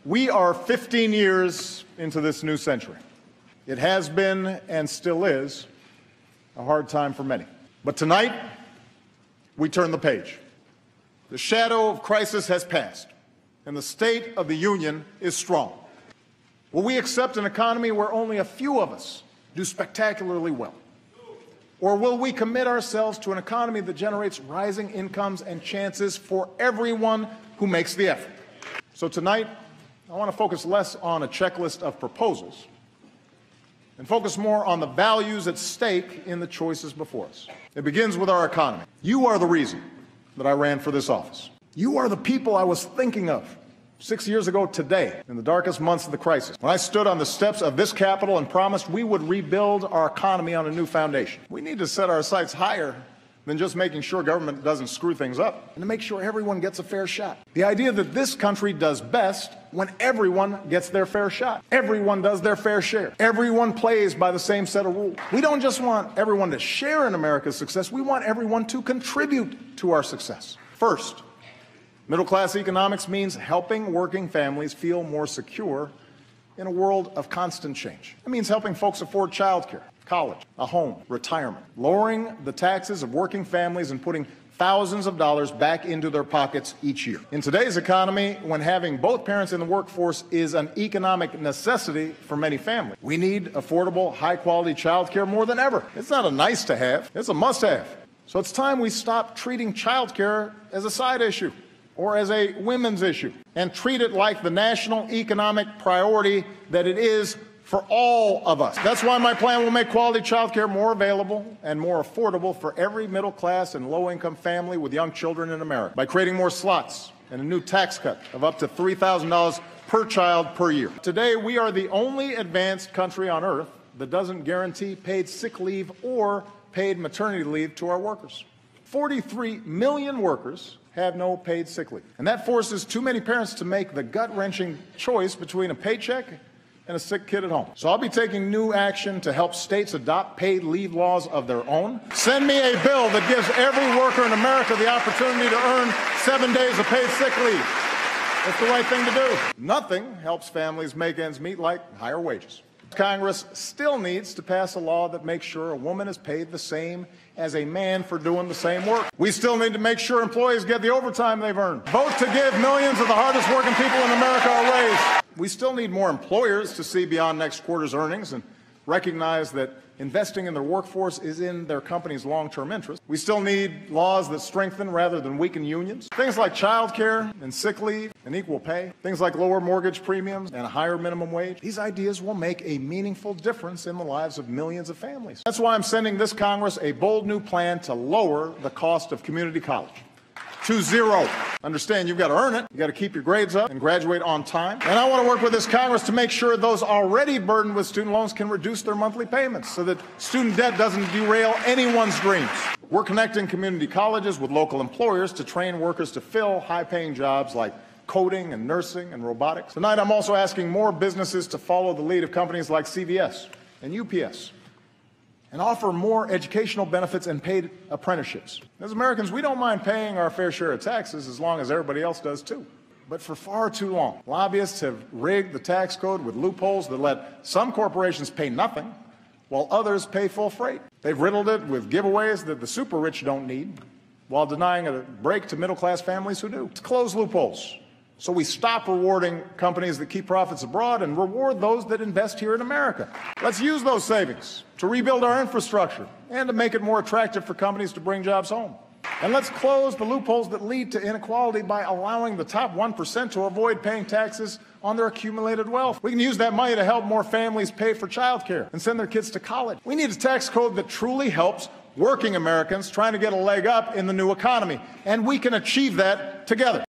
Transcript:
We are 15 years into this new century. It has been and still is a hard time for many. But tonight, we turn the page. The shadow of crisis has passed, and the state of the union is strong. Will we accept an economy where only a few of us do spectacularly well? Or will we commit ourselves to an economy that generates rising incomes and chances for everyone who makes the effort? So tonight, I want to focus less on a checklist of proposals and focus more on the values at stake in the choices before us. It begins with our economy. You are the reason that I ran for this office. You are the people I was thinking of 6 years ago today, in the darkest months of the crisis, when I stood on the steps of this Capitol and promised we would rebuild our economy on a new foundation. We need to set our sights higher than just making sure government doesn't screw things up, and to make sure everyone gets a fair shot. The idea that this country does best when everyone gets their fair shot. Everyone does their fair share. Everyone plays by the same set of rules. We don't just want everyone to share in America's success, we want everyone to contribute to our success. First, middle-class economics means helping working families feel more secure in a world of constant change. It means helping folks afford childcare, college, a home, retirement, lowering the taxes of working families and putting thousands of dollars back into their pockets each year. In today's economy, when having both parents in the workforce is an economic necessity for many families, we need affordable, high-quality childcare more than ever. It's not a nice-to-have, it's a must-have. So it's time we stop treating childcare as a side issue or as a women's issue and treat it like the national economic priority that it is for all of us. That's why my plan will make quality child care more available and more affordable for every middle-class and low-income family with young children in America by creating more slots and a new tax cut of up to $3,000 per child per year. Today, we are the only advanced country on earth that doesn't guarantee paid sick leave or paid maternity leave to our workers. 43 million workers have no paid sick leave. And that forces too many parents to make the gut-wrenching choice between a paycheck and a sick kid at home. So I'll be taking new action to help states adopt paid leave laws of their own. Send me a bill that gives every worker in America the opportunity to earn 7 days of paid sick leave. That's the right thing to do. Nothing helps families make ends meet like higher wages. Congress still needs to pass a law that makes sure a woman is paid the same as a man for doing the same work. We still need to make sure employees get the overtime they've earned. Vote to give millions of the hardest working people in America a raise. We still need more employers to see beyond next quarter's earnings and recognize that investing in their workforce is in their company's long-term interest. We still need laws that strengthen rather than weaken unions. Things like child care and sick leave and equal pay. Things like lower mortgage premiums and a higher minimum wage. These ideas will make a meaningful difference in the lives of millions of families. That's why I'm sending this Congress a bold new plan to lower the cost of community college to zero. Understand, you've got to earn it. You've got to keep your grades up and graduate on time. And I want to work with this Congress to make sure those already burdened with student loans can reduce their monthly payments so that student debt doesn't derail anyone's dreams. We're connecting community colleges with local employers to train workers to fill high-paying jobs like coding and nursing and robotics. Tonight, I'm also asking more businesses to follow the lead of companies like CVS and UPS and offer more educational benefits and paid apprenticeships. As Americans, we don't mind paying our fair share of taxes as long as everybody else does too. But for far too long, lobbyists have rigged the tax code with loopholes that let some corporations pay nothing while others pay full freight. They've riddled it with giveaways that the super rich don't need while denying a break to middle-class families who do. To close loopholes so we stop rewarding companies that keep profits abroad and reward those that invest here in America. Let's use those savings to rebuild our infrastructure and to make it more attractive for companies to bring jobs home. And let's close the loopholes that lead to inequality by allowing the top 1% to avoid paying taxes on their accumulated wealth. We can use that money to help more families pay for childcare and send their kids to college. We need a tax code that truly helps working Americans trying to get a leg up in the new economy, and we can achieve that together.